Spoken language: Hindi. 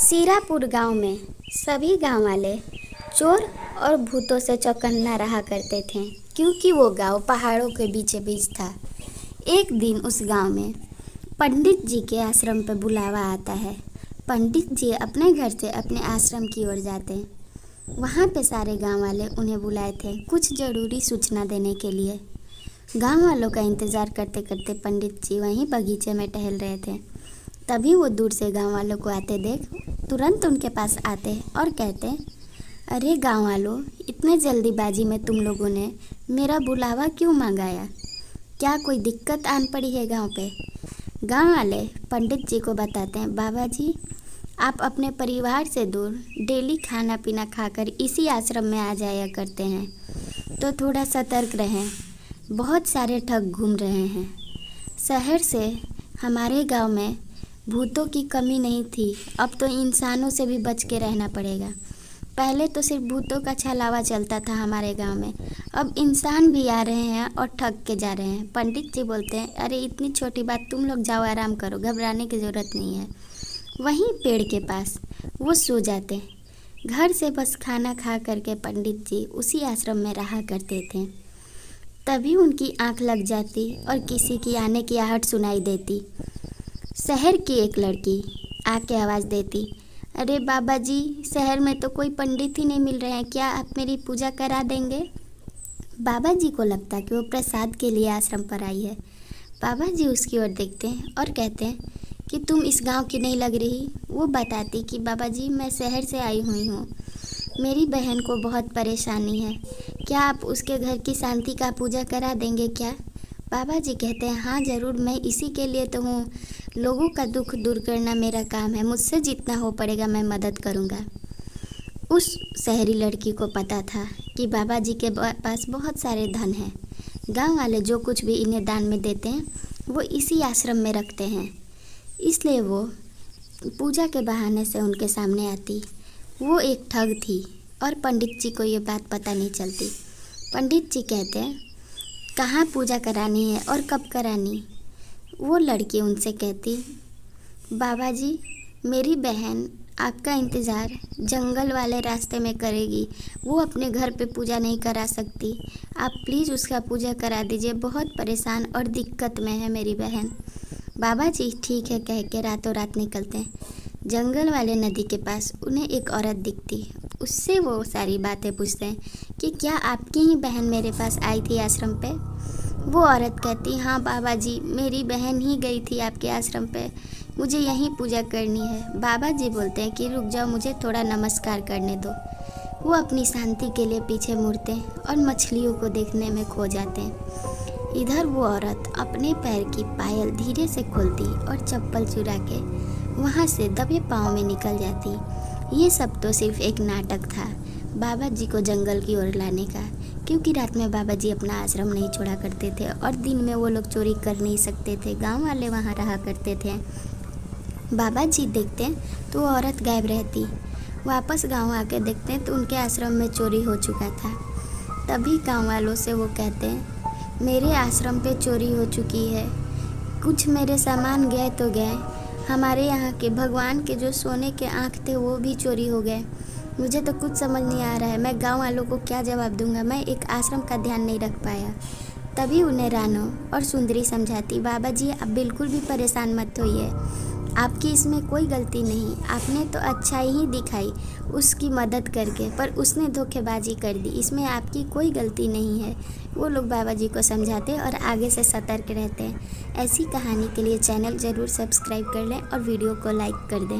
सीरापुर गांव में सभी गांव वाले चोर और भूतों से चौकन्ना रहा करते थे, क्योंकि वो गांव पहाड़ों के बीचों बीच था। एक दिन उस गांव में पंडित जी के आश्रम पर बुलावा आता है। पंडित जी अपने घर से अपने आश्रम की ओर जाते हैं। वहाँ पे सारे गांव वाले उन्हें बुलाए थे कुछ ज़रूरी सूचना देने के लिए। गांव वालों का इंतज़ार करते करते पंडित जी वहीं बगीचे में टहल रहे थे। तभी वो दूर से गांव वालों को आते देख तुरंत उनके पास आते और कहते, अरे गांव वालों, इतने जल्दीबाजी में तुम लोगों ने मेरा बुलावा क्यों मंगाया? क्या कोई दिक्कत आन पड़ी है गांव पे? गांव वाले पंडित जी को बताते हैं, बाबा जी, आप अपने परिवार से दूर डेली खाना पीना खाकर इसी आश्रम में आ जाया करते हैं, तो थोड़ा सतर्क रहें। बहुत सारे ठग घूम रहे हैं। शहर से हमारे गांव में भूतों की कमी नहीं थी, अब तो इंसानों से भी बच के रहना पड़ेगा। पहले तो सिर्फ भूतों का छलावा चलता था हमारे गांव में, अब इंसान भी आ रहे हैं और ठग के जा रहे हैं। पंडित जी बोलते हैं, अरे इतनी छोटी बात, तुम लोग जाओ आराम करो, घबराने की ज़रूरत नहीं है। वहीं पेड़ के पास वो सो जाते। घर से बस खाना खा करके पंडित जी उसी आश्रम में रहा करते थे। तभी उनकी आंख लग जाती और किसी की आने की आहट सुनाई देती। शहर की एक लड़की आके आवाज़ देती, अरे बाबा जी, शहर में तो कोई पंडित ही नहीं मिल रहे हैं, क्या आप मेरी पूजा करा देंगे? बाबा जी को लगता कि वो प्रसाद के लिए आश्रम पर आई है। बाबा जी उसकी ओर देखते हैं और कहते हैं कि तुम इस गांव की नहीं लग रही। वो बताती कि बाबा जी, मैं शहर से आई हुई हूँ, मेरी बहन को बहुत परेशानी है, क्या आप उसके घर की शांति का पूजा करा देंगे क्या? बाबा जी कहते हैं, हाँ ज़रूर, मैं इसी के लिए तो हूँ, लोगों का दुख दूर करना मेरा काम है, मुझसे जितना हो पड़ेगा मैं मदद करूँगा। उस शहरी लड़की को पता था कि बाबा जी के पास बहुत सारे धन हैं। गांव वाले जो कुछ भी इन्हें दान में देते हैं वो इसी आश्रम में रखते हैं, इसलिए वो पूजा के बहाने से उनके सामने आती। वो एक ठग थी और पंडित जी को ये बात पता नहीं चलती। पंडित जी कहते हैं, कहाँ पूजा करानी है और कब करानी? वो लड़की उनसे कहती, बाबा जी, मेरी बहन आपका इंतज़ार जंगल वाले रास्ते में करेगी, वो अपने घर पे पूजा नहीं करा सकती, आप प्लीज़ उसका पूजा करा दीजिए, बहुत परेशान और दिक्कत में है मेरी बहन। बाबा जी ठीक है कह के रातों रात निकलते हैं। जंगल वाले नदी के पास उन्हें एक औरत दिखती, उससे वो सारी बातें पूछते हैं कि क्या आपकी ही बहन मेरे पास आई थी आश्रम पे? वो औरत कहती, हाँ बाबा जी, मेरी बहन ही गई थी आपके आश्रम पे, मुझे यहीं पूजा करनी है। बाबा जी बोलते हैं कि रुक जाओ, मुझे थोड़ा नमस्कार करने दो। वो अपनी शांति के लिए पीछे मुड़ते हैं और मछलियों को देखने में खो जाते हैं। इधर वो औरत अपने पैर की पायल धीरे से खोलती और चप्पल चुरा के वहाँ से दबे पाँव में निकल जाती। ये सब तो सिर्फ एक नाटक था बाबा जी को जंगल की ओर लाने का, क्योंकि रात में बाबा जी अपना आश्रम नहीं छोड़ा करते थे और दिन में वो लोग चोरी कर नहीं सकते थे, गांव वाले वहाँ रहा करते थे। बाबा जी देखते हैं तो वो औरत गायब रहती। वापस गांव आके देखते हैं तो उनके आश्रम में चोरी हो चुका था। तभी गांव वालों से वो कहते हैं, मेरे आश्रम पे चोरी हो चुकी है, कुछ मेरे सामान गए तो गए, हमारे यहाँ के भगवान के जो सोने के आँख थे वो भी चोरी हो गए। मुझे तो कुछ समझ नहीं आ रहा है, मैं गांव वालों को क्या जवाब दूंगा, मैं एक आश्रम का ध्यान नहीं रख पाया। तभी उन्हें रानो और सुंदरी समझाती, बाबा जी आप बिल्कुल भी परेशान मत होइए, आपकी इसमें कोई गलती नहीं, आपने तो अच्छाई ही दिखाई उसकी मदद करके, पर उसने धोखेबाजी कर दी, इसमें आपकी कोई गलती नहीं है। वो लोग बाबा जी को समझाते और आगे से सतर्क रहते हैं। ऐसी कहानी के लिए चैनल ज़रूर सब्सक्राइब कर लें और वीडियो को लाइक कर दें।